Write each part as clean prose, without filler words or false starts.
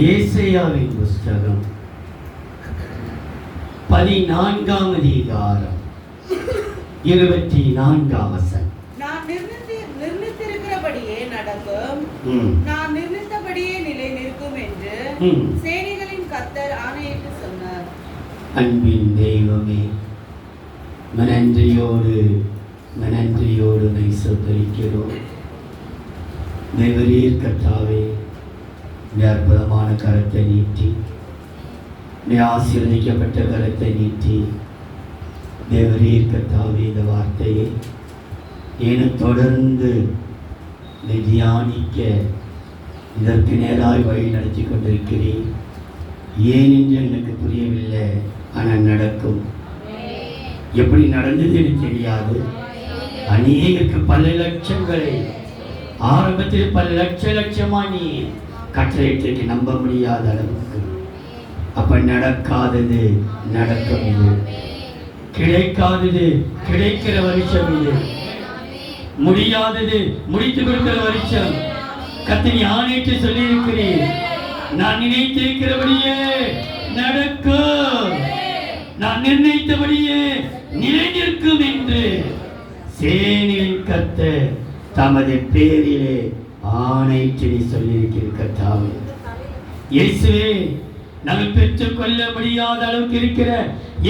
ஏசாயாவின் புஸ்தகம் 14ஆம் அதிகாரம் 24ஆம் வசனம். நான் நிர்ணயித்திருக்கிறபடியே நடக்கும், நான் நிர்ணயித்தபடியே நிலை நிற்கும் என்று சேனைகளின் கர்த்தர் ஆணையிட்டு சொன்னார். அன்பின் தெய்வமே, நன்றியோடு சோதரிக்கிறோம். தேவரீர் கர்த்தாவே, அற்புதமான கரத்தை நீட்டி, ஆசீர்வதிக்கப்பட்ட கரத்தை நீட்டி, தேவரீர் கர்த்தாவே இந்த வார்த்தையை தொடர்ந்து தியானிக்க இதற்கு நேராய் வழி நடத்தி கொண்டிருக்கிறேன். ஏன் என்று எனக்கு புரியவில்லை, ஆனால் நடக்கும். எப்படி நடந்தது எனக்கு தெரியாது. அநேகருக்கு பல லட்சங்களை ஆரம்பத்தில் பல லட்சமா நீ கட்டளையிட்டு நம்ப முடியாத அளவுக்கு. அப்ப நடக்காதது நடக்கும், இது கிடைக்காதது கிடைக்கிற வருஷம், இது முடியாதது முடித்து கொடுக்கிற வருஷம். கர்த்தர் ஆணையிட்டு சொல்லி இருக்கிறேன், நான் நினைத்திருக்கிறபடியே நடக்கும், நான் நிர்ணயித்தபடியே நிலை நிற்கும் என்று சேனையின் கர்த்தர் தமது பேரிலே ஆணையிட்டு சொல்லியிருக்கிற கர்த்தாவே, இயேசுவே, நாங்கள் பெற்றுக் கொள்ள முடியாத அளவுக்கு இருக்கிற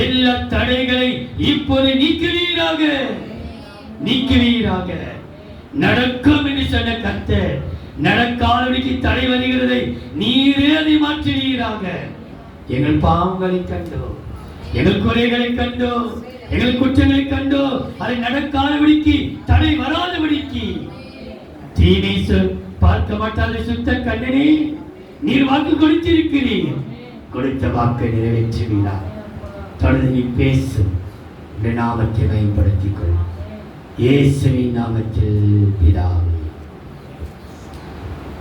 எல்லா தடைகளை இப்போது நீக்குவீராக. நடக்கும் என்று சொன்ன கர்த்தர், நடக்காதபடிக்கு தடை வருகிறதை நீரே அதை மாற்றுவீராக. எங்கள் பாவங்களை கண்டோ, எங்கள் குறைகளை கண்டோ, எங்கள் குற்றங்களை கண்டோ, அதை நடக்காதபடிக்கு தடை வராதபடிக்கு தீமை பார்க்க மாட்டாத சுத்த கண்ணனே, நீர் வாக்கு கொடுத்திருக்கிறீர், கொடுத்த வாக்கை நிறைவேற்றுவீராக. தொடர்ந்து நீ பேசும், இந்த நாமத்தை பயன்படுத்திக் கொள், இயேசுவின் நாமத்தில் பிதாவே.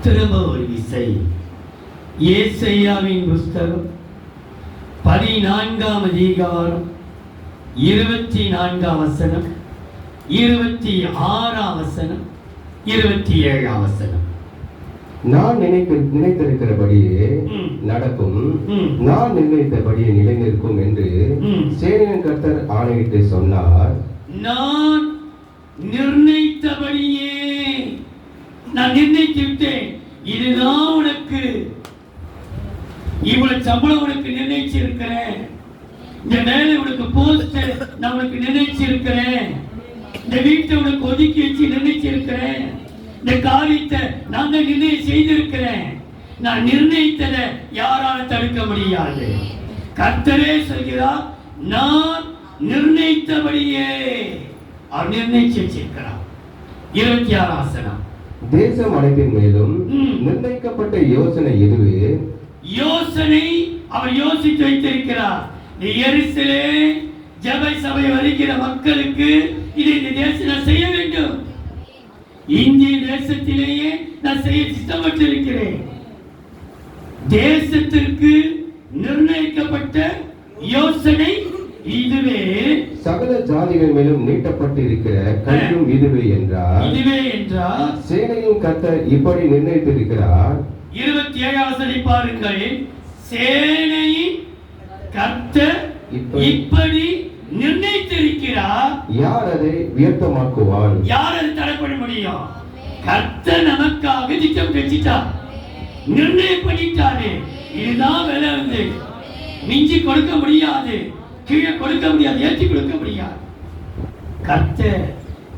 திரும்ப ஒரு விசை ஏசாயாவின் புஸ்தகம் 14ஆம் அதிகாரம் 24ஆம் வசனம், 26ஆம் வசனம், 27ஆம் வசனம். நான் நினைத்திருக்கிறபடியே நடக்கும், நான் நிர்ணயித்தபடியே நிலை நிற்கும் என்று சேனையின் கர்த்தர் ஆணையிட்டு சொன்னார். நான் நிர்ணயித்தபடியே, நான் நிர்ணயித்து விட்டேன், இதுதான் உனக்கு, இவ்வளவு சம்பளம் உனக்கு நிர்ணயிச்சிருக்கிறேன், இந்த வேலை உனக்கு போஸ்ட் நான் உனக்கு நிர்ணயிச்சிருக்கிறேன், இந்த வீட்டை உனக்கு ஒதுக்கி வச்சு நிர்ணயிச்சிருக்கிறேன், இந்த காரியத்தை நான் தான் நிர்ணயம் செய்திருக்கிறேன். நான் நிர்ணயித்ததை யாராலும் தடுக்க முடியாது. கர்த்தரே சொல்கிறார், நான் நிர்ணயித்தபடியே அவர் நிர்ணயிச்சு வச்சிருக்கிறார். 26ஆம் வசனம். தேசம் அனைத்தின் மேலும் நிர்ணயிக்கப்பட்ட யோசனை எதுவே? யோசனை அவர் யோசித்து வைத்திருக்கிறார். எருசலேம் ஜெப சபை வருகிற மக்களுக்கு இதை இந்த தேசம் செய்ய வேண்டும். இந்திய தேசத்திலேயே நான் செய்ய திட்டமிட்டிருக்கிறேன். தேசத்திற்கு நிர்ணயிக்கப்பட்ட யோசனை இதுவே. சகல ஜாதிகள் மேலும் நீட்டப்பட்டு இருக்கிற கையும் இதுவே என்றார். சேனையின் கர்த்தர் இப்படி நிர்ணயித்திருக்கிறார். 27ஆம் வசனம் பாருங்கள். சேனையின் கர்த்தர் இப்படி நிர்ணயித்திருக்கிறார். யார் அதை வியர்த்தமாக்குவான்? யார் அதை தடை பண்ண முடியும்? கர்த்தர் நமக்காக திட்டம் வச்சிட்டார், நிர்ணயம் பண்ணிட்டாரு. இதுதான் விலை, வந்து மிஞ்சி கொடுக்க முடியாது, கீழே கொடுக்க முடியாது, ஏற்றி கொடுக்க முடியாது. கர்த்தர்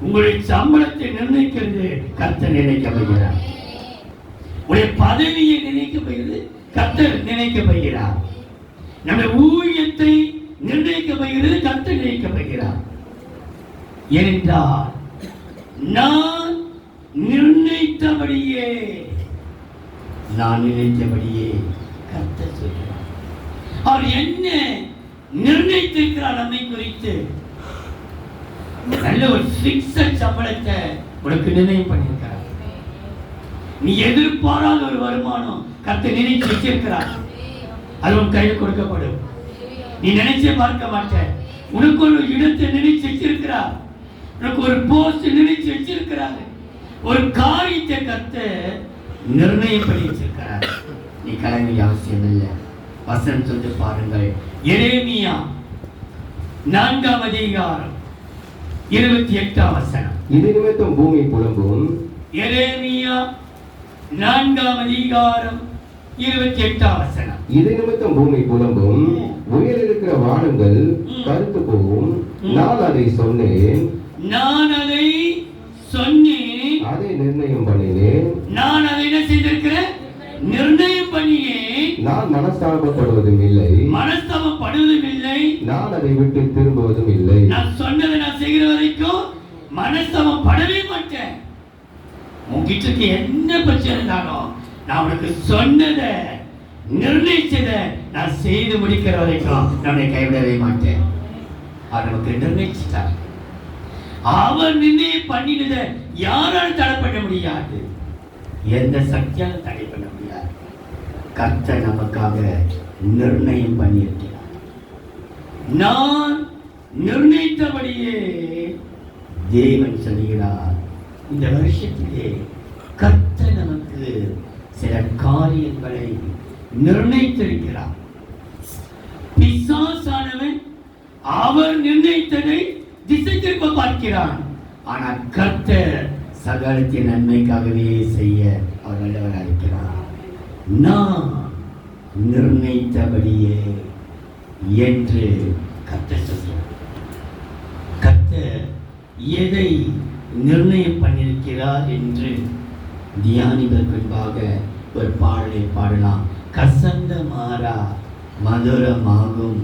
உங்களுடைய சம்பளத்தை நிர்ணயிக்கிறது, கர்த்தர் நினைக்கப்படுகிறார். உடைய பதவியை நினைக்கப்படுகிறது, கர்த்தர் நினைக்கப்படுகிறார். நம்முடைய ஊழியத்தை நிர்ணயிக்கப்படுகிறது, கர்த்தர் நினைக்கப்படுகிறார். ஏனென்றால் நான் நிர்ணயித்தபடியே கர்த்தர் சொல்கிறார். அவர் என்ன நிர்ணயித்திருக்கிறார் நம்மை குறித்து? நல்ல ஒரு பிக்ஸட் சம்பளத்தை உனக்கு நிர்ணயம் பண்ணியிருக்கிறார். நீ எதிர்பாராத ஒரு வருமானம் கர்த்தர் நினைச்சு வச்சிருக்கிறார். அது உன் கையில் கொடுக்கப்படும். நீ நினைச்சே பார்க்க மாட்ட. உனக்கு ஒரு இடத்தை நினைச்சு வச்சிருக்கிறார், உனக்கு ஒரு போஸ்ட் நினைச்சு வச்சிருக்கிறார், ஒரு காரியத்தை கர்த்தர் நிர்ணயம் பண்ணி வச்சிருக்கிறார். நீ கிளம்பி அவசியம் இல்லை. வசனம் சொல்லி பாருங்கள். எரேமியா 4ஆம் அதிகாரம் 28ஆம் வசனம். இது நிமித்தம் பூமி புலம்பும். எரேமியா 4ஆம் அதிகாரம் 28ஆம் வசனம். இது நிமித்தம் பூமி புலம்பும், உயர் இருக்கிற வானங்கள் கருத்து போகும். நான் அதை சொன்னேன், அதை நிர்ணயம் பண்ணினேன். நான் அதை என்ன செய்திருக்கிறேன்? நிர்ணயம் பண்ணினேன். நான் மனஸ்தாபப்படுவதும் இல்லை, நான் அதை விட்டு திரும்புவதும் இல்லை. நான் சொன்னதை நான் செய்கிற வரைக்கும் மனஸ்தாபப்படவே மாட்டேன். உங்ககிட்ட என்ன பிரச்சனை இருந்தாலும் நான் உனக்கு சொன்னதை நிர்ணயிச்சதை நான் செய்து முடிக்கிற வரைக்கும் நம்மை கைவிடவே மாட்டேன். அவர் நமக்கு நிர்ணயிச்சிட்டார். அவர் நிர்ணயம் பண்ணினதை யாரால் தடை பண்ண முடியாது. எந்த சக்தியால் தடை பண்ண முடியாது. கர்த்தர் நமக்காக நிர்ணயம் பண்ணியிருக்கிறார். நான் நிர்ணயித்தபடியே தேவன் சொல்கிறார், இந்த வருஷத்திலே கர்த்தர் நமக்கு சில காரியங்களை நிர்ணயித்திருக்கிறார். பிசாசானவன் அவர் நிர்ணயித்ததை திசை திருப்ப பார்க்கிறான். ஆனால் கர்த்தர் சகலத்தின் நன்மைக்காகவே செய்ய அவர் வல்லவராக இருக்கிறார். நான் நிர்ணயித்தபடியே என்று கர்த்தர் சொல்கிறார். கர்த்தர் எதை நிர்ணயம் பண்ணியிருக்கிறார் என்று தியானிப்பதற்காக ஒரு பாடலை பாடலாம். கசந்த மாறா மதுரமாகும்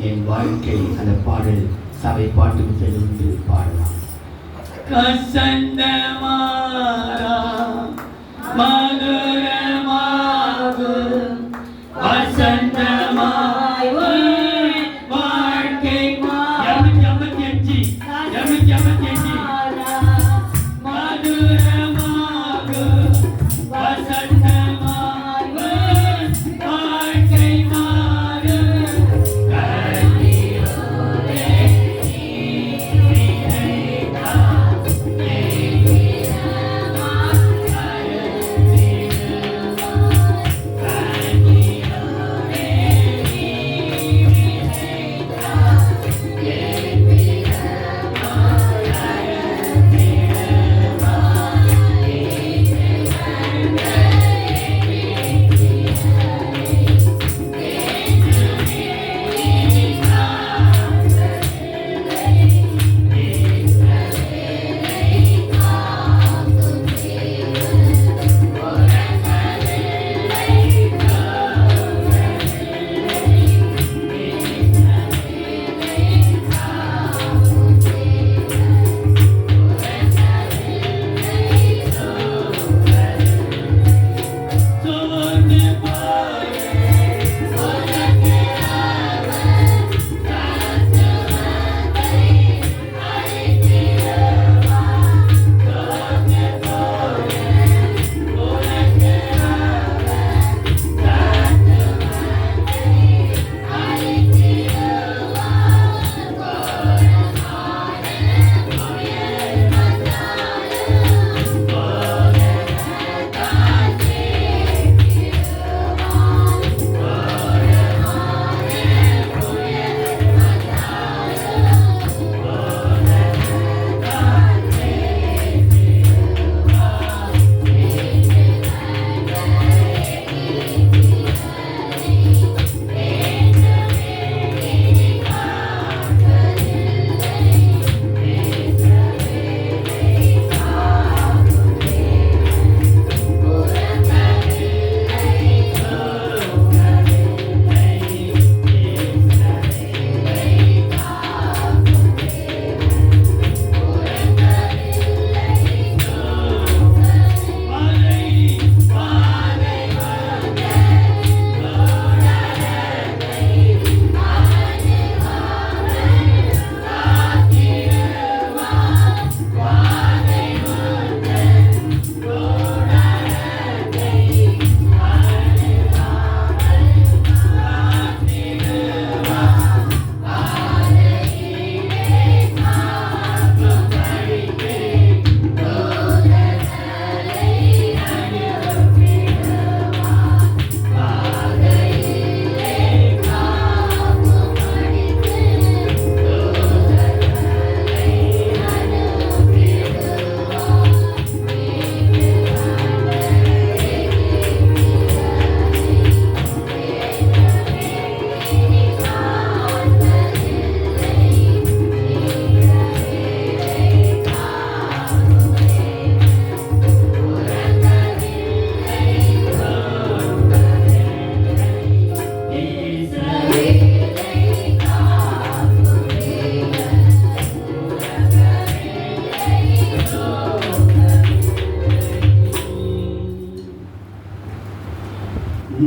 என் வாழ்க்கை. அந்த பாடல் சபை பாட்டுக்கு தெரிந்து பாடலாம். கசந்த மாறா மதுரமாகும் வசந்தமாய் வாழ்க்கை. 255 வாழ்க்கை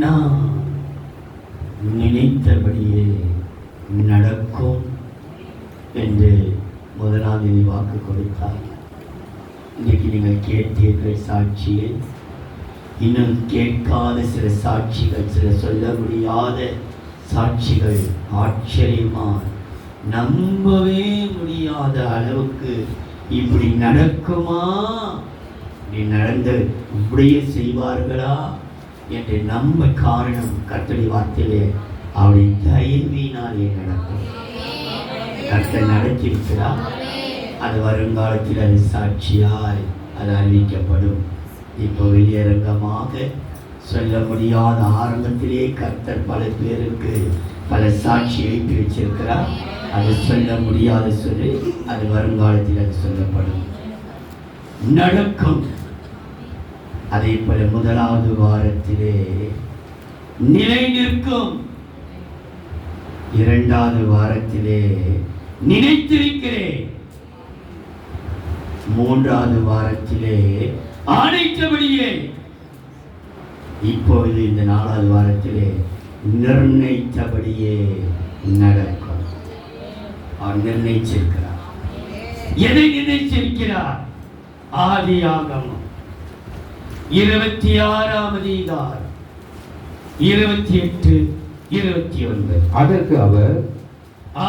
நான் நினைத்தபடியே நடக்கும் என்று முதலாம் தேதி வாக்கு கொடுத்தார். இன்னைக்கு நீங்கள் கேட்டீர்கள் சாட்சியை. இன்னும் கேட்காத சில சாட்சிகள், சில சொல்ல முடியாத சாட்சிகள், ஆச்சரியமா நம்பவே முடியாத அளவுக்கு இப்படி நடக்குமா, இப்படி நடந்து இப்படியே செய்வார்களா என்று நம்ப காரணம் கர்த்தருடைய வார்த்தையிலே அவருடைய தயவினாலே நடக்கும். கர்த்தர் நடத்தியிருக்கிறார். அது வருங்காலத்தில் அது சாட்சியாய் அது அறிவிக்கப்படும். இப்போ வெளியரங்கமாக சொல்ல முடியாத ஆரம்பத்திலே கர்த்தர் பல பேருக்கு பல சாட்சி வைத்து வச்சிருக்கிறார். அது சொல்ல முடியாத சொல்லி அது வருங்காலத்தில் அது சொல்லப்படும், நடக்கும். அதே போல முதலாவது வாரத்திலே நிலை நிற்கும். இரண்டாவது வாரத்திலே நினைத்திருக்கிறேன். மூன்றாவது வாரத்திலே ஆணைத்தபடியே. இப்பொழுது இந்த நாலாவது வாரத்திலே நிர்ணயித்தபடியே நடக்கும். அவர் நிர்ணயிச்சிருக்கிறார். எதை நிர்ணயிச்சிருக்கிறார்? ஆதியாகமம் 26ஆம் அதிகாரம் 28, 29. அதற்கு அவர்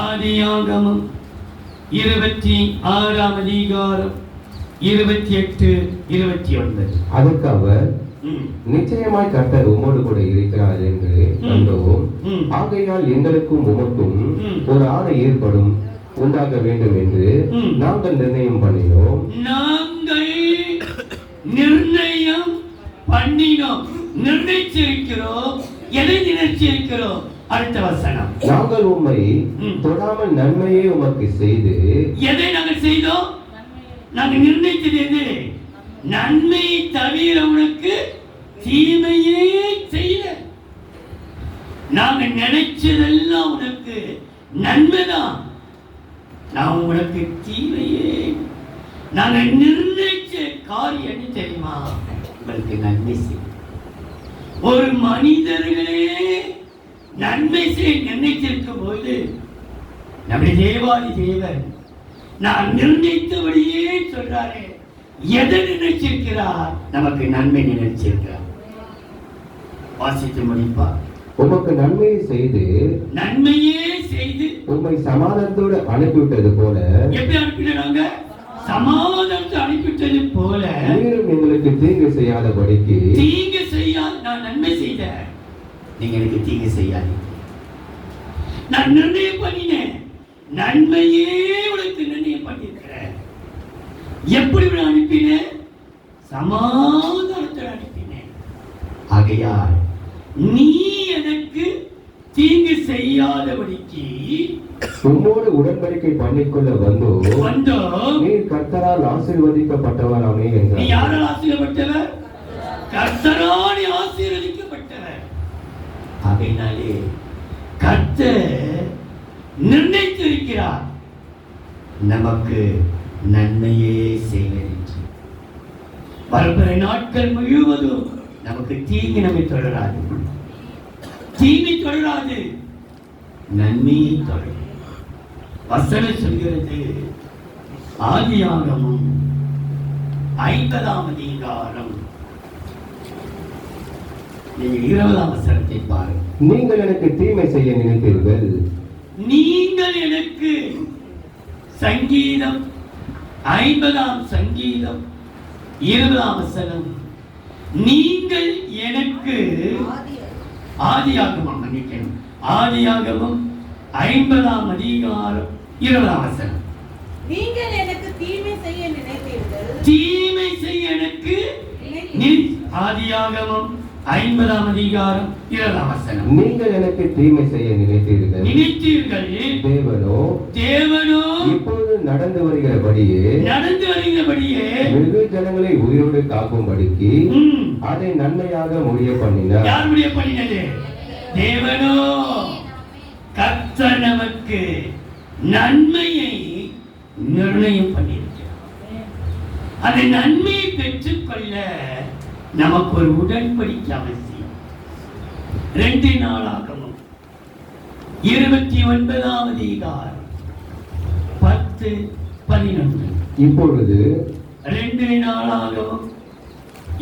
ஆதியாகமம் 26ஆம் அதிகாரம் 28, 29. அதற்கு அவர் நிச்சயமாய் கர்த்தர் உம்மோடு கூட இருக்கிறார் என்று கண்டோம். ஆகையால் எங்களுக்கும் உமக்கும் ஒரு ஆணை ஏற்படும் உண்டாக வேண்டும் என்று நாங்கள் நிர்ணயம் பண்ணினோம். நாங்கள் நிர்ணயம் பண்ணினோம், நிர்ணயிச்சிருக்கிறோம். எதை நினைச்சிருக்கிறோம்? அடுத்த வசனம். நாங்கள் உம்மை தொடாமல் நன்மையே உமக்கு செய்து. எதை நாங்கள் செய்தோம்? நாங்கள் நிர்ணயித்தது எது? நன்மை தவிர உனக்கு தீமையே செய்யல. நாங்கள் நினைச்சதெல்லாம் உனக்கு நன்மைதான், நான் உனக்கு தீமையே. நாங்கள் நிர்ணயிச்ச காரியம் என்ன தெரியுமா? உங்களுக்கு நன்மை செய்ய. ஒரு மனிதர்களே நன்மை செய்ய நிர்ணயித்திருக்கும் போது நம்முடைய தேவாதி தேவன் நான் நிர்ணயித்தபடியே சொல்றாரே. எதை நினைச்சிருக்கிறார்? நமக்கு நன்மை நினைச்சிருக்கிறார். வாசித்து முடிப்பார். உமக்கு நன்மையை செய்து, நன்மையே செய்து உம்மை சமாதானத்தோடு அனுப்பிவிட்டது போல. எப்படி அனுப்பினாங்க? சமாதானத்தை அனுப்பிவிட்டது போல. நீரும் எங்களுக்கு தீங்கு செய்யாதபடிக்கு. தீங்கு செய்யாத நான் நன்மை செய்த, நீங்க எனக்கு தீங்கு செய்யாதீங்க. நான் நிர்ணயம் பண்ணினேன், நன்மையே உனக்கு நிர்ணயம் பண்ணியிருக்கிறேன். எப்படி அனுப்பினேன்? சமாதானத்தை அனுப்பினேன். ஆகையால் நீ எனக்கு தீங்கு செய்யாதபடிக்கு உம்மோடு உடன்படிக்கை பண்ணிக்கொள்ள வந்தோம். நீர் கர்த்தரால் ஆசீர்வதிக்கப்பட்டவராமே என்றார். நீ யாரால் ஆசீர்வதிக்கப்பட்டவர்? கர்த்தரால் ஆசீர்வதிக்கப்பட்டவர். ஆகையினாலே கர்த்தர் நிர்ணயித்திருக்கிறார் நமக்கு நன்மையே செய்வதற்கு. பரம்பர நாட்கள் முழுவதும் நமக்கு தீங்கு நம்மை தொடராது, தீமை தொடராது, நன்மையை தொடரும். வசனம் சொல்கிறது, ஆதியாகமம் 50ஆம் அதிகாரம் 20ஆம் வசனத்தை பாருங்கள். நீங்கள் எனக்கு தீமை செய்ய நினைத்தீர்கள். நீங்கள் எனக்கு சங்கீதம் 50ஆம் சங்கீதம் 20ஆம் வசனம். நீங்கள் எனக்கு ஆதியாகமம் மன்னிக்கணும், ஆதியாகமம் 50ஆம் அதிகாரம் 20ஆம் வசனம். நீங்கள் எனக்கு தீமை செய்ய நினைத்தீர்கள். தீமை செய்ய எனக்கு ஆதியாகமம் 50ஆம் அதிகாரம் 20ஆம் வசனம். நீங்கள் எனக்கு தீமை செய்ய நினைத்தீர்கள். தேவனோ இப்பொழுது நடந்து வருகிறபடியே வெகு ஜனங்களை உயிரோடு காக்கும்படிக்கு அதை நன்மையாக முடிய பண்ணினார். யார் முடிய பண்ணினது? தேவனோ. கர்த்தர் நமக்கு நன்மையை நிர்ணயம் பண்ணியிருக்கிறார். அந்த நன்மையை பெற்றுக்கொள்ள நமக்கு ஒரு உடன்படிக்கை அவசியம். 2 நாளாகமம் 29ஆம் அதிகாரம் 10-11. இப்பொழுது 2 நாளாகமம்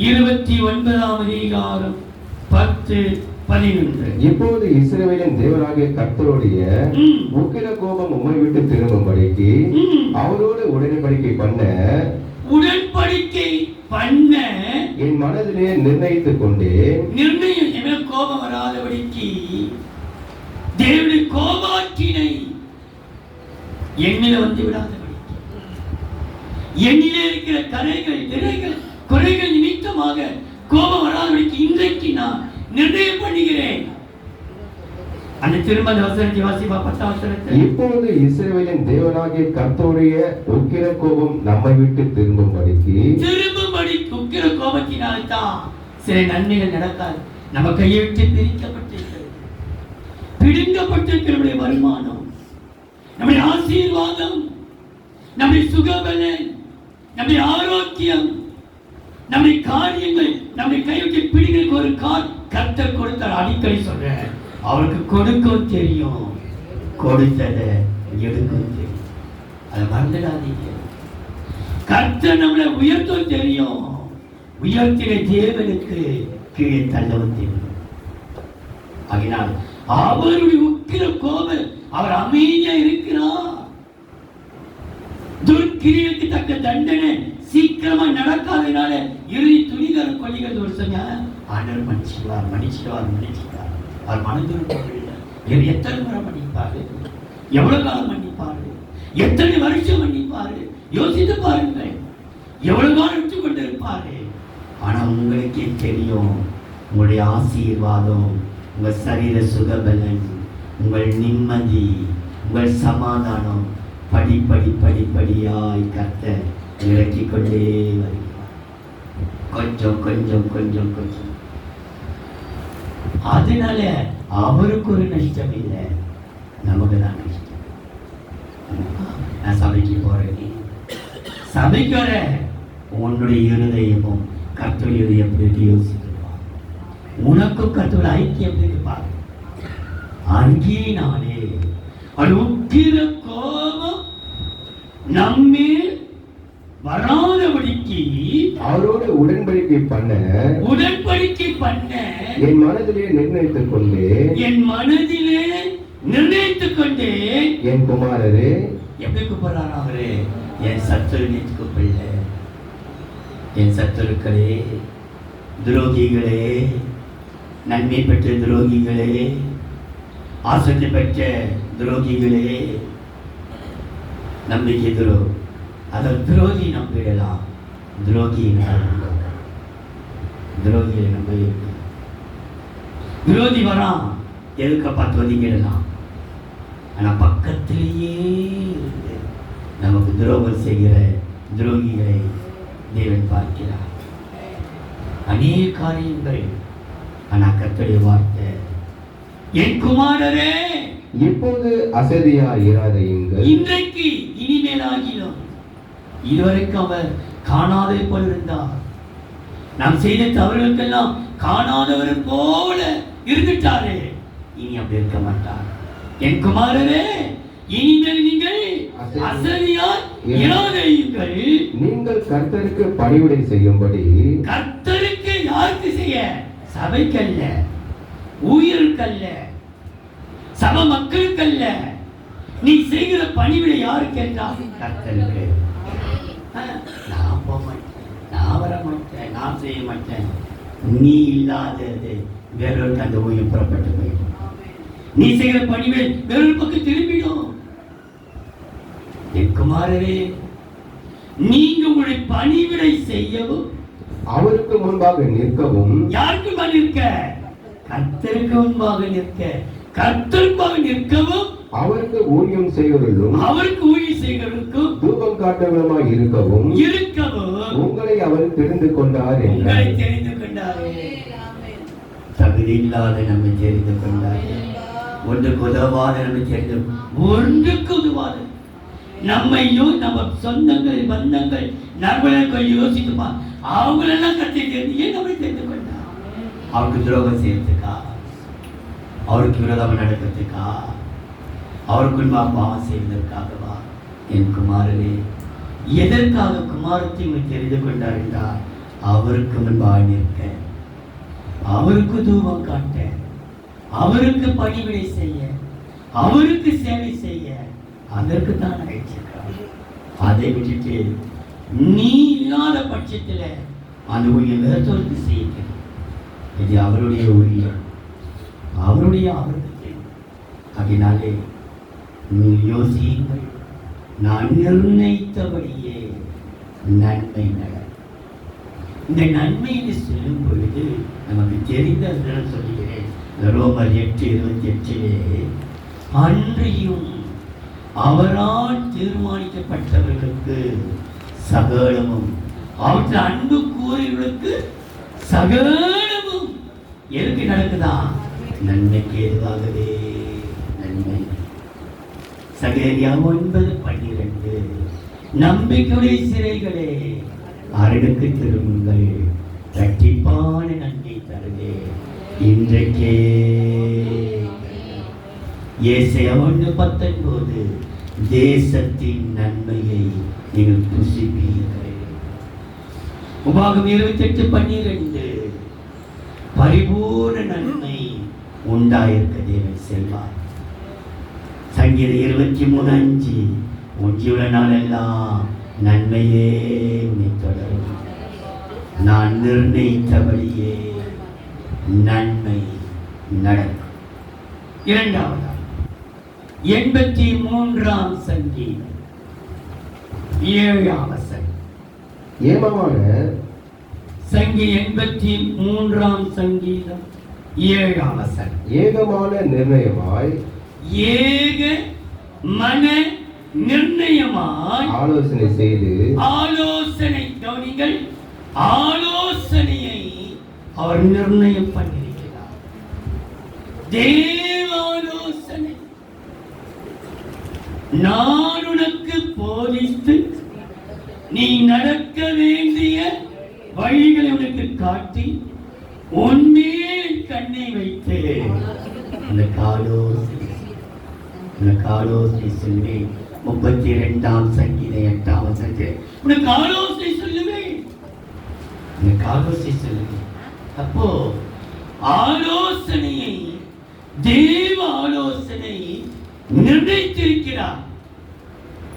29ஆம் அதிகாரம் 10-11. இப்போது இஸ்ரவேலின் தேவனாகிய கர்த்தருடைய உக்கிர கோபம் உம்மை விட்டு திரும்பும்படிக்கு அவரோடு உடன்படிக்கை பண்ண என் மனதிலே நிர்ணயித்துக் கொண்டேன். நிர்ணயம் என்ன? கோபம் வராதபடிக்கு தேவனுடைய கோபாக்கினை என்னில வந்து விடாதபடிக்கு, என்னிலே இருக்கிற கரைகள் நிறைகள் குறைகள் நிமித்தமாக கோபம் வராதபடிக்கு இன்றைக்கு நான் நிர்ணயம் பண்ணுகிறேன். அந்த திரும்ப அந்த வசனத்தை வாசிப்பா, 10ஆம் வசனத்தை. இப்போது இஸ்ரவேலின் தேவனாகிய கர்த்தருடைய உக்கிர கோபம் நம்மை விட்டு திரும்பும்படி உக்கிர கோபத்தினால்தான் சில நன்மைகள் நடக்காது. நம்ம கையை விட்டு பிரிக்கப்பட்டிருக்கிறது, பிடுங்கப்பட்டிருக்கிற வருமானம், நம்முடைய ஆசீர்வாதம், நம்முடைய சுகபலன், நம்முடைய ஆரோக்கியம், நம்முடைய காரியங்கள் நம்முடைய கை விட்டு பிடிக்க ஒரு கர்த்தர் கொடுத்தார். அடிக்கடி சொல்றேன், அவருக்கு கொடுக்கவும் தெரியும், கொடுத்ததை எடுக்கவும் தெரியும். அதை மறந்துடாதீங்க. கர்த்தர் நம்மளை உயர்த்தவும் தெரியும், உயர்த்தின தேவனுக்கு கீழே தள்ளவும் தெரியும். அதனால் அவருடைய உக்கிர கோபம், அவர் அமைதியா இருக்கிறார். துர்க்கிரியைக்கு தக்க தண்டனை சீக்கிரமா நடக்காதனால இறுதி துணிகர கொள்ளிகள் ஒரு சொன்ன ஆண்டவர் மன்னிச்சிடுவார். அவர் மனதில் எத்தனை முறை மன்னிப்பாரு, எவ்வளவு காலம் மன்னிப்பாரு, எத்தனை வருஷம் மன்னிப்பாரு, யோசித்து பாருங்கள். எவ்வளவு காலம் விட்டு கொண்டு இருப்பாரு. ஆனா உங்களுக்கே தெரியும், உங்களுடைய ஆசீர்வாதம், உங்கள் சரீர சுகபலன், உங்கள் நிம்மதி, உங்கள் சமாதானம் படிப்படியாய் கர்த்தர் இறக்கிக் கொண்டே வருகிறார். கொஞ்சம். அதனால அவருக்கு ஒரு நஷ்டம் இல்லை, நமக்கு தான் நஷ்டம். நான் சபைக்கு போறேன், சபைக்கு வர உன்னுடைய இருதயமும் கர்த்தருடைய எப்படி யோசிக்கிறோம், உனக்கும் கர்த்தருடைய ஐக்கியம் இருப்பார். அங்கேனாலே அது உக்கிர கோபம் நம்மேல் வராதபடிக்கு அவரோடு உடன்படிக்கை பண்ண என் மனதிலே நிர்ணயித்துக் கொண்டே என் குமாரரே. எப்படி கூப்பிடுறாரு அவரு? என் சத்துரு கூப்பிடல, என் சத்துருக்களே, துரோகிகளே, நன்மை பெற்ற துரோகிகளே, ஆசத்தை பெற்ற துரோகிகளே, நம்பிக்கை அதை துரோகி நம்பிடலாம். துரோகியை நம்ப விரோதி வரான், எதுக்க பார்த்து ஒதுங்கிடலாம். ஆனா பக்கத்திலேயே இருந்து நமக்கு துரோகம் செய்கிற துரோகிகளை தேவன் பார்க்கிறார். அநேக காரியங்கள். ஆனா கர்த்தருடைய வார்த்தை, என் குமாரரே இப்போது அசதியா இராதீங்கள். இன்றைக்கு இனிமேல் ஆகிலும், இதுவரைக்கும் அவர் காணாதே போல் இருந்தார். நாம் செய்த தவறுகளுக்கெல்லாம் காணாதவர் போல இருந்துட்டாரே, இனி அப்படி இருக்க மாட்டார். என் குமாரரே, இனிமேல் நீங்கள் அசதியா இராதீங்கள். நீங்கள் கர்த்தருக்கு பணிவிடை செய்யும்படி. கர்த்தருக்கு யாருக்கு செய்ய? சபைக்கல்ல, ஊழியருக்கல்ல, சப மக்களுக்கல்ல. நீ செய்கிற பணிவிடை யாருக்கு என்றால் கர்த்தருக்கு. நான் போக மாட்டேன், நான் வர மாட்டேன், நான் செய்ய மாட்டேன். நீ இல்லாதது வேறொருக்கு அந்த ஊழியம் புறப்பட்டு போயிடும். நீ செய்கிற பணிவிடை வேறொரு பக்கம் திரும்பிடும். என் குமாரரே, நீங்க உங்களுடைய பணிவிடை செய்யவும், அவருக்கு முன்பாக நிற்கவும். யாருக்கு முன்பாக நிற்க? கர்த்தருக்கு முன்பாக நிற்க, கர்த்தருக்காக நிற்கவும், அவருக்கு ஊழியம் செய்கிறவர்களுக்கும் தூபம் காட்டுவதுமாய் இருக்கவும் உங்களை அவர் தெரிந்து கொண்டார். தகுதி இல்லாத நம்மை தெரிந்து கொண்டார். ஒன்றுக்கு உதவாத நம்மை தெரிந்து, ஒன்றுக்கு உதவாத நம்மையும் நம்ம சொந்தங்கள் பந்தங்கள் நண்பர்கள் யோசித்துப்பா, அவங்களெல்லாம் கட்டி தெரிந்து ஏன் நம்மை தெரிந்து கொண்டார்? அவருக்கு துரோகம் செய்யறதுக்கா? அவருக்கு விரோதமாக நடக்கிறதுக்கா? அவருக்கு முன்பா பாவம் செய்வதற்காகவா? என் குமாரனே, எதற்காக குமாரத்தை தெரிந்து கொண்டார் என்றால் அவருக்கு முன்பாக நிற்க, அவருக்கு தூபம் காட்ட, அவருக்கு பணிவிடை செய்ய, அவருக்கு சேவை செய்ய, அதற்கு தான் அழைச்சிருக்கிறார். அதை விட்டுட்டு நீ இல்லாத பட்சத்தில் அந்த ஊழியம் வேறொருக்கு செய்ய, இது அவருடைய ஊழியம், அவருடைய ஆபத்து. அதனாலே நீ யோசியுங்கள், நான் நிர்ணயித்தபடியே நன்மை நட. இந்த நன்மை என்று சொல்லும் பொழுது நமக்கு தெரிந்த சொல்லுகிறேன், ரோமர் 8:28 அன்றியும் அவரால் தீர்மானிக்கப்பட்டவர்களுக்கு சகலமும், அவற்றில் அன்பு கூறியவர்களுக்கு சகலமும் எதுக்கு நடக்குதா? நன்மைக்கு எதுவாகவே நன்மை. சகரியா 9:12 நம்பிக்கையுடைய சிறைகளே அரணுக்கு திரும்புங்கள், இரட்டிப்பான நன்மை தருவே இன்றைக்கே. ஏசாயா 1:19 தேசத்தின் நன்மையை நீங்கள் புசிப்பீர்கள். உபாகம் 28:12 பரிபூர்ண நன்மை உண்டாயிருக்க தேவன் செல்வார். சங்கீதம் 23:5 உன் நாளெல்லாம் நன்மையே உன்னை தொடரும், நான் நிர்ணயித்தபடியே நன்மை நடக்கும். இரண்டாவது 83ஆம் சங்கீதம் 7ஆம் வசனம். ஏகமான சங்கீதம் 83ஆம் சங்கீதம் 7ஆம் வசனம். ஏகமான நிர்ணயமாய், ஏக மன நிர்ணயமாய் ஆலோசனை செய்து, ஆலோசனை கவனிங்கள், ஆலோசனையை அவர் நிர்ணயம் பண்ணியிருக்கிறார். தேவாலோசனை. நான் உனக்கு போதித்து நீ நடக்க வேண்டிய வழிகளை உனக்கு காட்டி உன்மேல் கண்ணை வைத்து உனக்கு ஆலோசனை சொல்லுவேன். 32ஆம் சங்கீதம் 8ஆம் வசனம் உனக்கு ஆலோசனை சொல்லுவேன், உனக்கு ஆலோசனை சொல்லுவேன். அப்போ ஆலோசனையை, தேவ ஆலோசனை நிர்ணயித்திருக்கிறார்.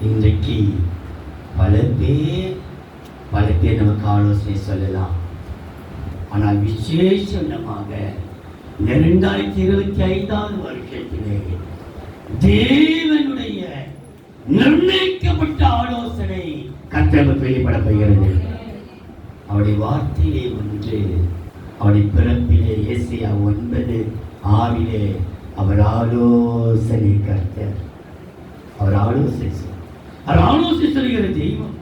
இன்றைக்கு பல பேர் நமக்கு ஆலோசனை சொல்லலாம். ஆனால் விசேஷமாக 2025ஆம் வருஷத்திலே தேவனுடைய நிர்ணயிக்கப்பட்ட ஆலோசனை கர்த்தருக்கு வெளிப்பட போகிறது. அவருடைய வார்த்தையிலே ஒன்று, அவருடைய பிறப்பிலே ஏசாயா 9:6 அவர் ஆலோசனை கர்த்தர். அவர் ஆலோசனை சொல்லுகிற தெய்வம்.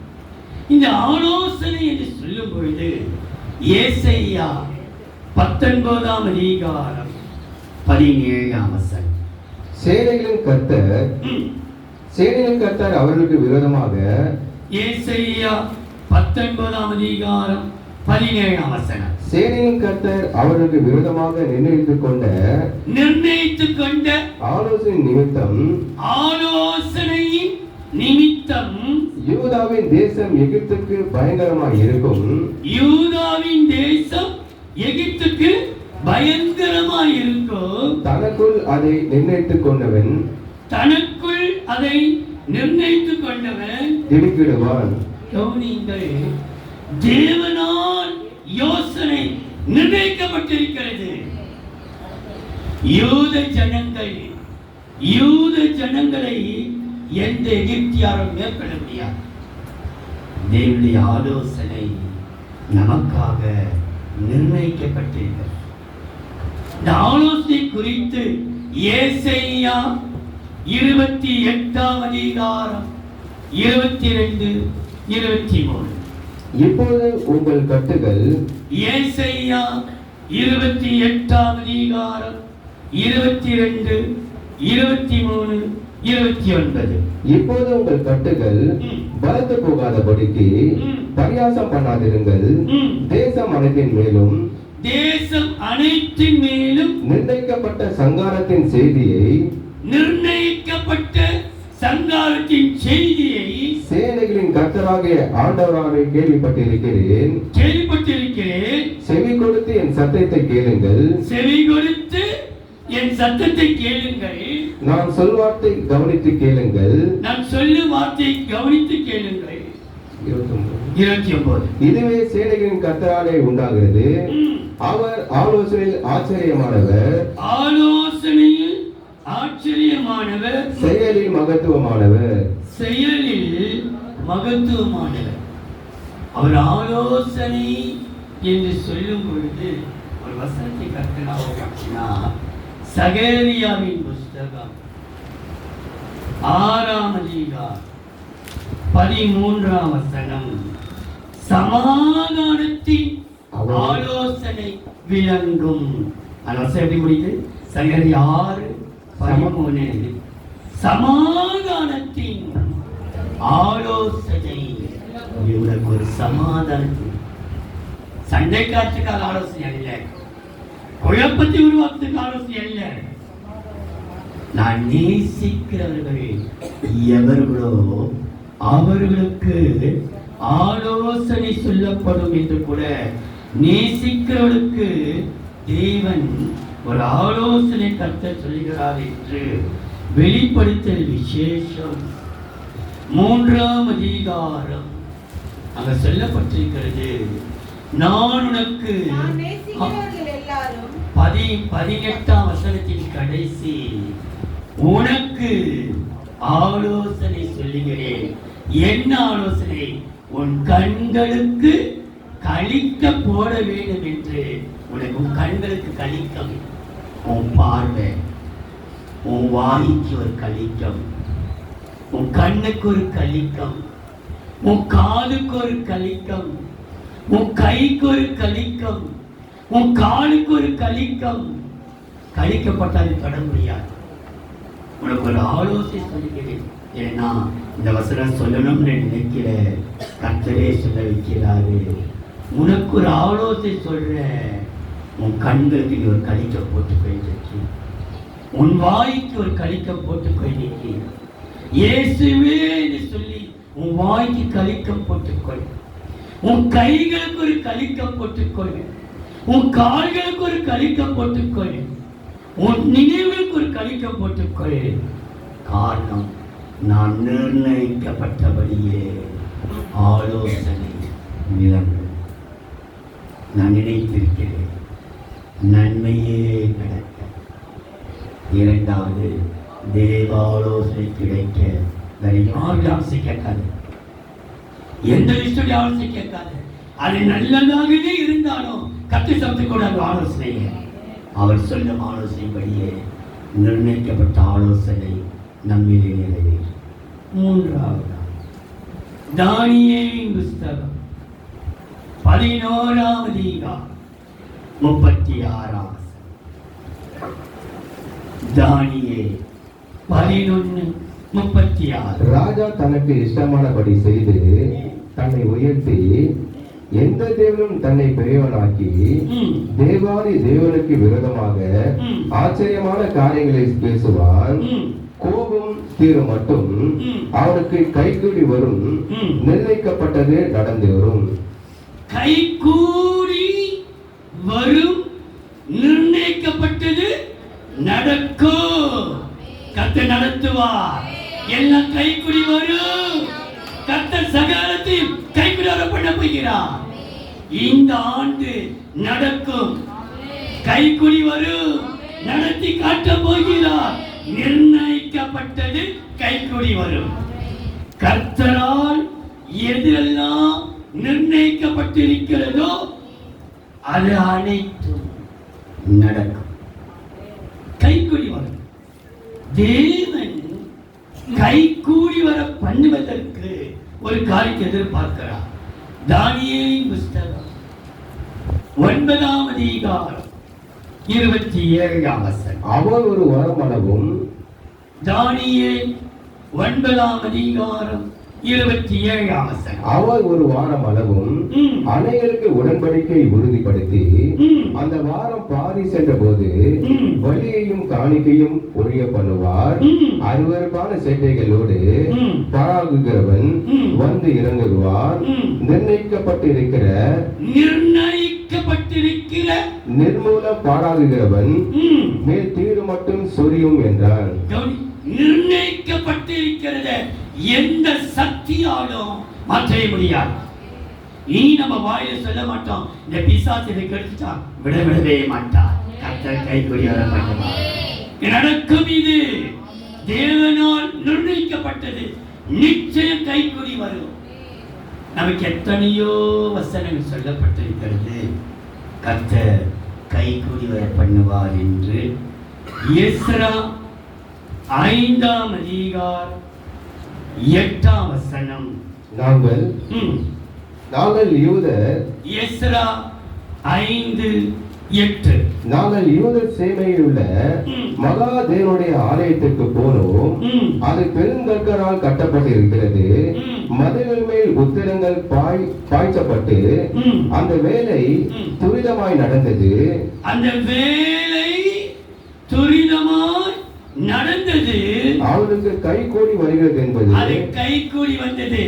இந்த ஆலோசனை என்று சொல்லும் பொழுது ஏசாயா 19ஆம் அதிகாரம் 17ஆம் வசனம். சேனைகளின் கர்த்தர் அவர்களுக்கு விரோதமாக, ஏசாயா 19ஆம் அதிகாரம் 17ஆம் வசனம். சேனையின் கர்த்தர் அவர்களுக்கு விரோதமாக நிர்ணயித்துக் கொண்ட ஆலோசனையின் நிமித்தம் யூதாவின் தேசம் எகிப்துக்கு பயங்கரமாய் இருக்கும். யூதாவின் தேசம் எகிப்துக்கு பயங்கரமாய் இருக்கும். தனக்குள் அதை நிர்ணயித்துக் கொண்டவன் திடுக்கிடுவான். கவனியுங்கள், தேவனால் யோசனை நிர்ணயிக்கப்பட்டிருக்கிறது. யூத ஜனங்களை எந்த எகிப்தியாரும் மேற்கொள்ள முடியாது. தேவனுடைய ஆலோசனை நமக்காக நிர்ணயிக்கப்பட்டிருக்கிறது. இந்த ஆலோசனை குறித்து ஏசாயா 28ஆம் அதிகாரம் 22-23. இப்போது உங்கள் கட்டுகள், ஏசாயா 28ஆம் அதிகாரம் 22, 23, 29. இப்போது உங்கள் கட்டுகள் பலத்து போகாதபடிக்கு பரியாசம் பண்ணாதிருங்கள். தேசம் அனைத்தின் மேலும் தேசம் அனைத்தின் மேலும் நிர்ணயிக்கப்பட்ட சங்காரத்தின் செய்தியை சேனைகளின் கர்த்தராகிய ஆண்டவராக கேள்விப்பட்டிருக்கிறேன். செவி கொடுத்து என் சத்தத்தை கேளுங்கள். நான் சொல்வார்த்தை கவனித்து கேளுங்கள். 29. இதுவே சேனைகளின் கர்த்தராலே உண்டாகிறது. அவர் ஆலோசனையில் ஆச்சரியமானவர், செயலில் மகத்துவமானவர். அவர் ஆலோசனை என்று சொல்லும் பொழுது ஒரு வசனத்தை கர்த்தர் சகரியாவின் புஸ்தகம் 6ஆம் அதிகாரம் 13ஆம் வசனம். சமாதானத்தின் ஆலோசனை விளங்கும். எப்படி முடியுது? சகரியா 6:13. சமாதானத்தின் ஆலோசனை. உனக்கு ஒரு சமாதானத்தின், சண்டை காற்றுக்கான ஆலோசனை அல்ல, குழப்பத்தை உருவாக்குறதுக்கு ஆலோசனை அல்ல. நான் நேசிக்கிறவர்கள் எவர்களோ அவர்களுக்கு ஆலோசனை சொல்லப்படும் என்று கூட நேசிக்கிறவர்களுக்கு தேவன் ஒரு ஆலோசனை கர்த்தர் சொல்கிறார் என்று வெளிப்படுத்தல் விசேஷம் 3ஆம் அதிகாரம் அங்க சொல்லப்பட்டிருக்கிறது. நான் உனக்கு 18ஆம் வசனத்தின் கடைசி, உனக்கு ஆலோசனை சொல்லுகிறேன். என்ன ஆலோசனை? உன் கண்களுக்கு கழிக்க போட வேண்டும் என்று. உனக்கு உன் கண்களுக்கு கழிக்கம், உன் பார்வை, உன் வாய்க்கு ஒரு கழிக்கம், உன் கண்ணுக்கு ஒரு கழிக்கம், உன் காலுக்கு ஒரு கழிக்கம், உன் கைக்கு ஒரு கழிக்கம், உன் காலுக்கு ஒரு கழிக்கம். கழிக்கப்பட்டால் தொட முடியாது. உனக்கு ஒரு ஆலோசனை சொல்லுகிறேன். ஏன்னா இந்த வசனம் சொல்லணும்னு நினைக்கிற கர்த்தரே சொல்ல வைக்கிறாரு. உனக்கு ஒரு ஆலோசனை சொல்ற. உன் கண்களுக்கு நீ ஒரு கழிக்க போட்டுக்கொண்டிருக்கி, உன் வாய்க்கு ஒரு கழிக்க போட்டுக்கொண்டிருக்கி. இயேசுவே என்று சொல்லி உன் வாய்க்கு கழிக்கம் போட்டுக்கொள். உன் கைகளுக்கு ஒரு கழிக்கம் போட்டுக்கொள். உன் கால்களுக்கு ஒரு கழிக்கம் போட்டுக்கொள். உன் நினைவுக்கு ஒரு கழிக்கம் போட்டுக்கொள். காரணம், நான் நிர்ணயிக்கப்பட்டபடியே ஆலோசனை விளங்கும். நான் நினைத்திருக்கிறேன் நன்மையே நடக்க. 2வது, தேவாலோசனை கிடைக்க வேற யாரும் ஆலோசனை கேட்காது, எந்த விஷயம் ஆலோசனை கேட்காது. அது நல்லதாகவே இருந்தாலும் கத்து சமைக்கக்கூடாது ஆலோசனையை. அவர் சொல்லும் ஆலோசனைப்படியே நிர்ணயிக்கப்பட்ட ஆலோசனை நம்மிலே நிறைவேறும். 3வது, தானியேலின் புஸ்தகம் 11ஆம் அதிகாரம் 36. தானியேல் 11:36. ராஜா தனக்கு இஷ்டமானபடி செய்து தன்னை உயர்த்தி எந்த தேவனும் தன்னை பெரியவனாக்கி தேவாதி தேவனுக்கு விரோதமாக ஆச்சரியமான காரியங்களை பேசுவான். கோபம் தீரும் மட்டும் அவனுக்கு கைகூடி வரும். நிர்ணயிக்கப்பட்டது நடந்து வரும். கைகூடி வரும், நிர்ணயிக்கப்பட்டது நடக்கும். கர்த்தர் நடத்துவார். எல்லாம் கைகூடி வரும். கர்த்தர் சகலத்தையும் கைகூடி வர பண்ண போகிறார். இந்த ஆண்டு நடக்கும். கைகூடி வரும், நடத்தி காட்ட போகிறார். நிர்ணயிக்கப்பட்டது கைகூடி வரும். கர்த்தரால் எதெல்லாம் நிர்ணயிக்கப்பட்டிருக்கிறதோ அது அனைத்தும் நடக்கும். கைகூடி வரும். தேவன் கைகூடி வர பண்ணுவதற்கு ஒரு காரியத்தை எதிர்பார்க்கிறார். தானியேலின் புஸ்தகம் 9ஆம் அதிகாரம் 27ஆம் வசனம். அவன் ஒரு வரமளவும். தானியேல் 9ஆம் அதிகாரம் 27 வசனம். அவர் ஒரு வாரம் அளவும் ம். அநேகருக்கு உடன்படிக்கை உறுதிப்படுத்தி ம். அந்த வாரம் பாதி சென்ற போது ம். பலியையும் காணிக்கையும் ஒழிய பண்ணுவார். ம். அருவருப்பான சேட்டைகளோடு ம். பராகுகிறவன் ம். வந்து இறங்குவார். ம். நிர்ணயிக்கப்பட்டிருக்கிற நிர்மூல பாராகுகிறவன் ம். மேல் தீடு மட்டும் சொரியும் என்றான். கவனி, நிர்ணயிக்கப்பட்டிருக்கிறத எந்த சக்தியாலும் மாற்றவே முடியாது. இனி நம்ம வாயில சொல்ல மாட்டோம், இந்த பிசாசு இதை கெடுத்துட்டா விடவே மாட்டார். கர்த்தர் கைக்குடி வர பண்ணுவார். நடக்கும். இது தேவனால் நிர்ணயிக்கப்பட்டது. நிச்சயம் கைக்குடி வரும். நமக்கு எத்தனையோ வசனங்கள் சொல்லப்பட்டிருக்கிறது, கர்த்தர் கைக்குடி வர பண்ணுவார் என்று. எஸ்ரா 5ஆம் அதிகாரம் 8ஆம் வசனம். நாங்கள் யூதர், எஸ்ரா 5:8. நாங்கள் யூதர் சேனையில் உள்ள மகா தேவனுடைய ஆலயத்திற்கு போனோம். அது பெருங்கற்களால் கட்டப்பட்டிருக்கிறது. மதில்கள் மேல் உத்திரங்கள் பாய்ச்சப்பட்டு அந்த வேலை துரிதமாய் நடந்தது. அந்த வேலை துரிதமாய் நடந்தது. அவனுக்கு கைகூடி வருகிறது என்பது. அது கைகூடி வந்தது.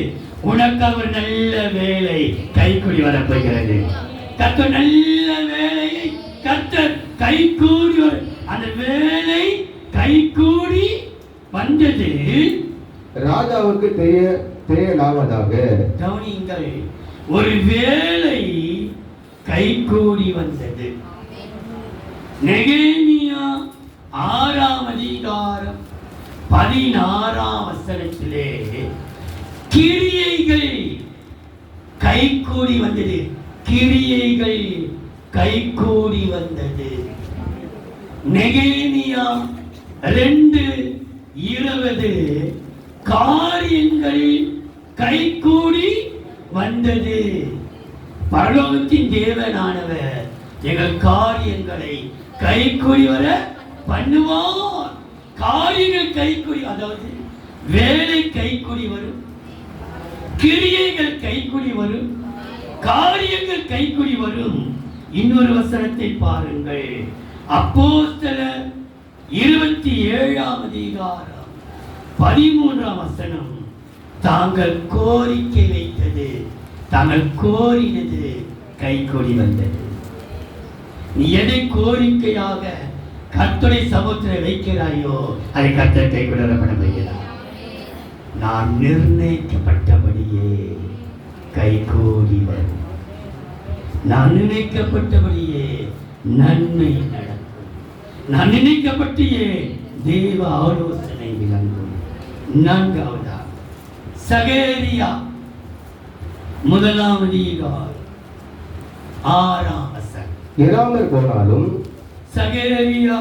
உனக்கு ஒரு நல்ல வேலை கைகூடி வரப்போகிறது. கர்த்தர் நல்ல வேலையை கர்த்தர் கைகூடி அந்த வேலை கைகூடி வந்தது. ராஜாவுக்கு தெரியலாவதாக. கவனியுங்கள், ஒரு வேலை கைகூடி வந்தது. நெகேமியா 6ஆம் அதிகாரம் 16ஆம் வசனத்திலே கிரியைகள் கைகூடி வந்தது. கிரியைகள் கைகூடி வந்தது. நெகேமியா 2:20 காரியங்கள் கைகூடி வந்தது. பரலோகத்தின் தேவனானவர் எங்கள் காரியங்களை கைகூடி வர பண்ணுவார். காரியங்கள் கைகூடி, அதாவது வேலை கைகூடி வரும், கிரியைகள் கைகூடி வரும், காரியங்கள் கைகூடி வரும். இன்னொரு வசனத்தை பாருங்கள். அப்போஸ்தலர் 27ஆம் அதிகாரம் 13ஆம் வசனம். தாங்கள் கோரிக்கை வைத்தது, தாங்கள் கோரினது கைகூடி வந்தது. நீ எதை கோரிக்கையாக கர்த்தருடைய சமூகத்தில் வைக்கிறாயோ அதை கர்த்தர் கைகூடி பண்ண வைக்கிறார். நான் நிர்ணயிக்கப்பட்டபடியே கைகூடி வரும். நான் நினைக்கப்பட்டபடியே நன்மை நடக்கும். நான் நினைக்கப்பட்டியே தேவ ஆலோசனை விளங்கும். 4ஆவதா சகேரியா 1ஆம் அதிகாரம் 6ஆம் வசனம். இராமர் போனாலும் சகேரியா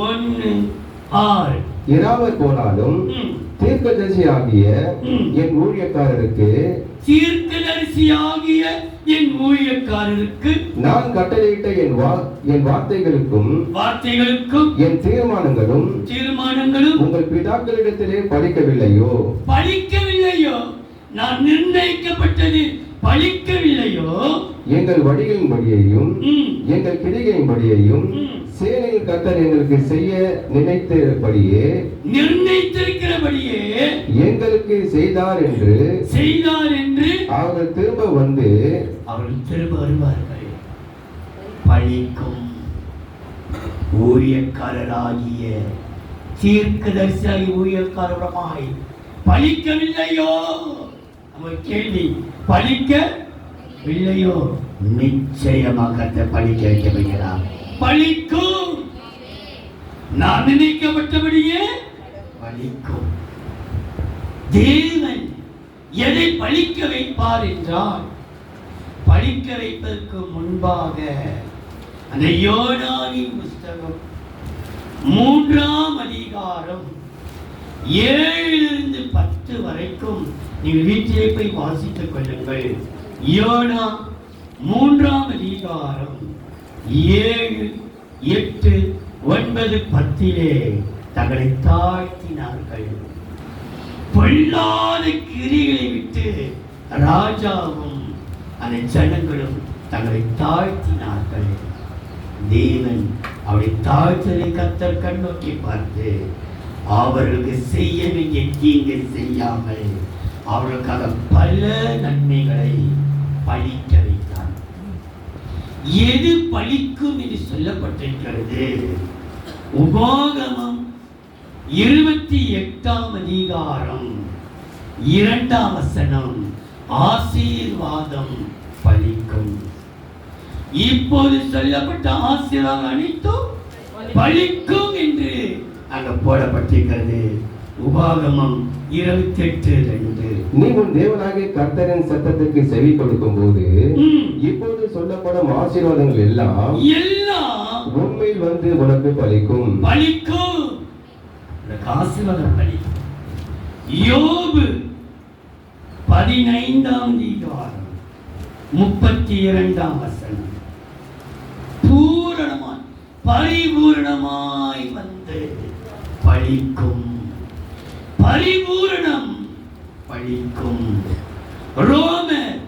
1:6. இராமர் போனாலும் தீர்க்கதரிசியாகிய என் ஊழியக்காரருக்கு நான் கட்டளையிட்ட என் வார்த்தைகளுக்கும் என் தீர்மானங்களும் உங்கள் பிதாக்களிடத்திலே படிக்கவில்லையோ? நான் நிர்ணயிக்கப்பட்டது பலிக்கவில்லையோ? எங்கள் வழிகளின்படியையும் எங்கள் கிரிகளின்படியையும் சேனையின் கர்த்தர் எங்களுக்கு செய்ய நினைத்தபடியே நிர்ணயித்திருக்கிறபடியே எங்களுக்கு செய்தார் என்று அவர்கள் திரும்ப வருவார்கள். பழிக்கும் ஊழியக்காரராகிய தீர்க்கதரிசியாகி ஊழியக்காரமாய் பழிக்கவில்லையோ? நம்ம கேள்வி, பழிக்கவில்லையோ? நிச்சயமாக பழிக்க வைக்க வைக்கிறார். பழிக்கும். நான் நினைக்கப்பட்டபடியே பழிக்கும். தேவன் எதை பழிக்க வைப்பார் என்றால், பழிக்க வைப்பதற்கு முன்பாக அந்த யோனாவின் புஸ்தகம் 3ஆம் அதிகாரம் 7 10 வரைக்கும் நீங்கள் வீட்டிலே போய் வாசித்துக் கொள்ளுங்கள். யோனா 3ஆம் அதிகாரம் 7, 8, 9, 10 தங்களை தாழ்த்தினார்கள். பொல்லாத கிரிகளை விட்டு ராஜாவும் அந்த ஜனங்களும் தங்களை தாழ்த்தினார்கள். தேவன் அவருடைய தாழ்த்தலை கர்த்தர் கண்ணோக்கி பார்த்து அவர்களுக்கு செய்ய வேண்டிய தீங்கை செய்யாமல் அவர்களுக்காக பல நன்மைகளை பழிக்க வைத்தார். எது பழிக்கும் என்று சொல்லப்பட்டிருக்கிறது? உபாகமம் 28ஆம் அதிகாரம் 2ஆம் வசனம். ஆசீர்வாதம் பழிக்கும். இப்போது சொல்லப்பட்ட ஆசீர்வாதம் அனைத்தும் பழிக்கும் என்று அங்க போடப்பட்டிருக்கிறது. உபாகமம் 28:2. நீ உன் தேவனாகிய கர்த்தரின் சத்தத்துக்கு செவி கொடுக்கும் போது இப்போது சொல்லப்படும் ஆசீர்வாதங்கள் எல்லாம் உண்மையில் வந்து உனக்கு பலிக்கும். ஆசீர்வாதம் பலிக்கும். யோபு 15ஆம் அதிகாரம் 32ஆம் வசனம். பூரணமாய் பரிபூரணமாய் வந்து பலிக்கும். பரிபூரணம் பலிக்கும். ரோமர்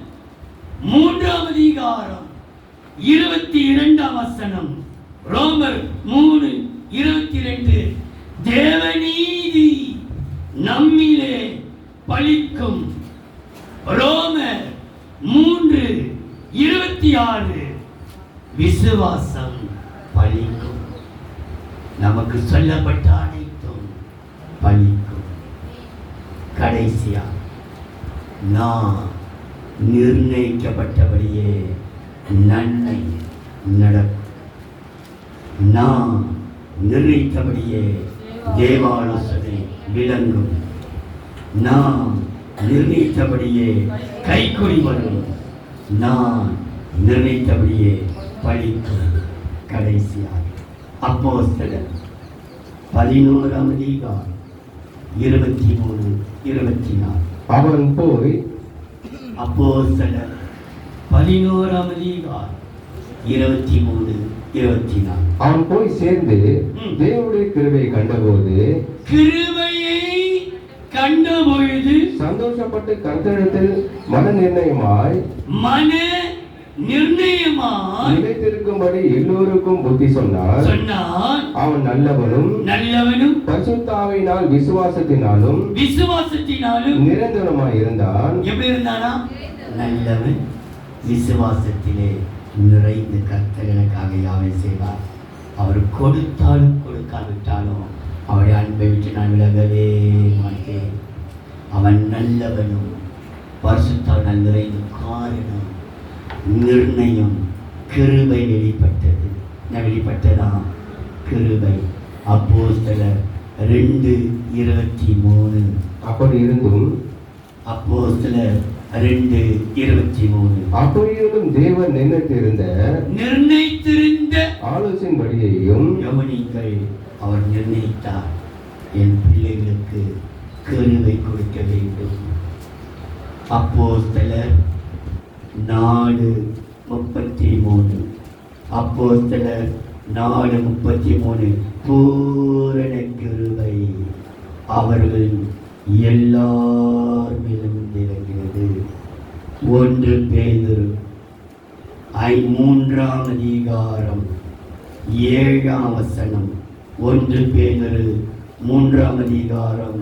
3ஆம் அதிகாரம் 22ஆம் வசனம். ரோமர் 3:22. தேவநீதி நம்மிலே பலிக்கும். ரோமர் 3:26. விசுவாசம் பலிக்கும். நமக்கு சொல்லப்பட்ட அனைத்தும் பலிக்கும். கடைசியா நான் நிர்ணயிக்கப்பட்டபடியே நன்மை நடக்கும். நான் நிர்ணயித்தபடியே தேவாலோசனை விளங்கும். நான் நிர்ணயித்தபடியே கைக்குறி வரும். நான் நிர்ணயித்தபடியே பலிக்கும். கடைசியாக அப்போஸ்தலர் 11ஆம் அதிகாரம் 23-24. அவன் போய் அப்போஸ்தலர் 11ஆம் அதிகாரம் 23-24. அவன் போய் சேர்ந்து தேவனுடைய கிருபையை கண்டபோது சந்தோஷப்பட்டு கர்த்தரிடத்தில் மன நிர்ணயமாய் நிலைத்திருக்கும்படி எல்லோருக்கும் புத்தி சொன்னார். அவன் நல்லவனும் பரிசுத்த ஆவியினால் விசுவாசத்தினாலும் நிரந்தரமாய் இருந்தான். எப்படி இருந்தானா? நல்லவன், விசுவாசத்திலே நிறைந்து கர்த்தர் எனக்காக யாவை செய்வார். அவர் கொடுத்தாலும் கொடுக்காவிட்டாலும் அவருடைய அன்பை விட்டு நான் விலகவே மாட்டேன். அவன் நல்லவனும் பரிசுத்தால் நிறைந்த காரணம் நிர்ணயம் கிருபை வெளிப்பட்டதா கிருபை. அப்போஸ்தலர் 2:23. அப்படி இருந்தும் அப்போஸ்தலர் 2:23. அப்படியும் தேவன் நிர்ணயித்திருந்த ஆலோசனைபடியையும் கவனிங்கள். அவர் நிர்ணயித்தார், என் பிள்ளைகளுக்கு கிருபை கொடுக்க வேண்டும். அப்போஸ்தலர் 4:33. அப்போஸ்தலர் 4:33. பூரண கிருபை அவர்கள் எல்லார் மேலும் இறங்கினது. 1 பேதுரு 3ஆம் அதிகாரம் 7ஆம் வசனம். 1 பேதுரு 3ஆம் அதிகாரம்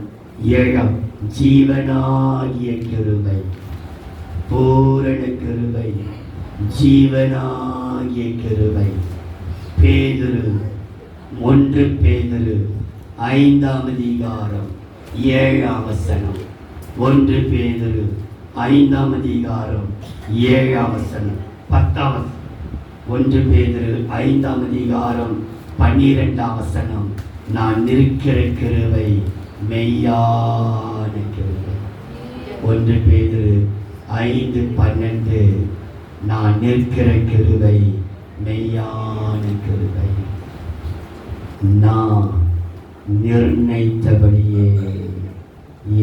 7. ஜீவனாகிய கிருபை, பூரண கிருபை, ஜீவனாகிய கிருபை. பேதுரு 1 பேதுரு 5ஆம் அதிகாரம் 7ஆம் வசனம். 1 பேதுரு 5ஆம் அதிகாரம் 7ஆம் வசனம். 10ஆம் வசனம். 1 பேதுரு 5ஆம் அதிகாரம் 12ஆம் வசனம். நான் நிற்கிற கிருபை மெய்யான கிருபை. 1 பேதுரு 5:12. நான் நிற்கிற கிருபை மெய்யான கிருபை. நான் நிர்ணயித்தபடியே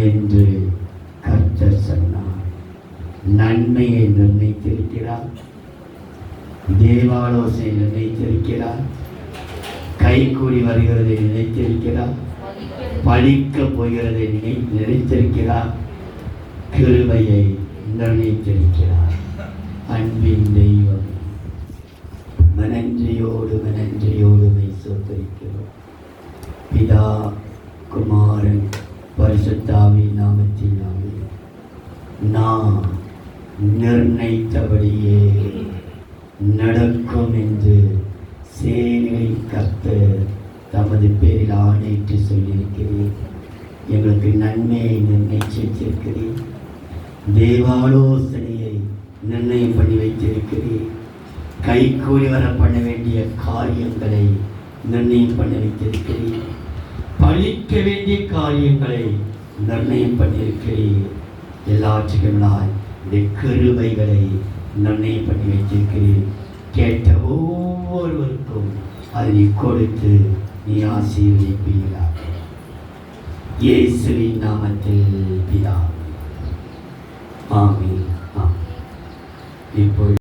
என்று கர்த்தர் சொன்னார். நன்மையை நிர்ணயித்திருக்கிறார், தேவாலோசனை நிர்ணயித்திருக்கிறார், கைகூடி வருகிறதை நினைத்திருக்கிறார், பலிக்க போகிறதை நினைத்திருக்கிறார். கிருபையை நிர்ணயித்திருக்கிறார். அன்பின் தெய்வம், மனன்றியோடு சோதரிக்கிறோம். பிதா, குமாரன், பரிசுத்தாவி நாமத்தினாலே நான் நிர்ணயித்தபடியே நடக்கும் என்று சேனைகளின் கர்த்தர் தமது பேரில் ஆணையிட்டு சொல்லியிருக்கிறேன். எங்களுக்கு நன்மையை நிர்ணயிச்சிருக்கிறேன். தேவாலோசனையை நிர்ணயம் பண்ணி வைத்திருக்கிறேன். கைகூலி வர பண்ண வேண்டிய காரியங்களை நிர்ணயம் பண்ணி வைத்திருக்கிறேன். பழிக்க வேண்டிய காரியங்களை நிர்ணயம் பண்ணியிருக்கிறேன். எல்லாற்றுக்கும் நான் இந்த கிருபைகளை நிர்ணயம் பண்ணி வைத்திருக்கிறேன். கேட்ட ஒவ்வொருவருக்கும் அதை நீ கொடுத்து நீ ஆசீர்வதிப்பீர்களாக. இயேசுவின் நாமத்தில் பிதாவே. ஆமென். இப்போ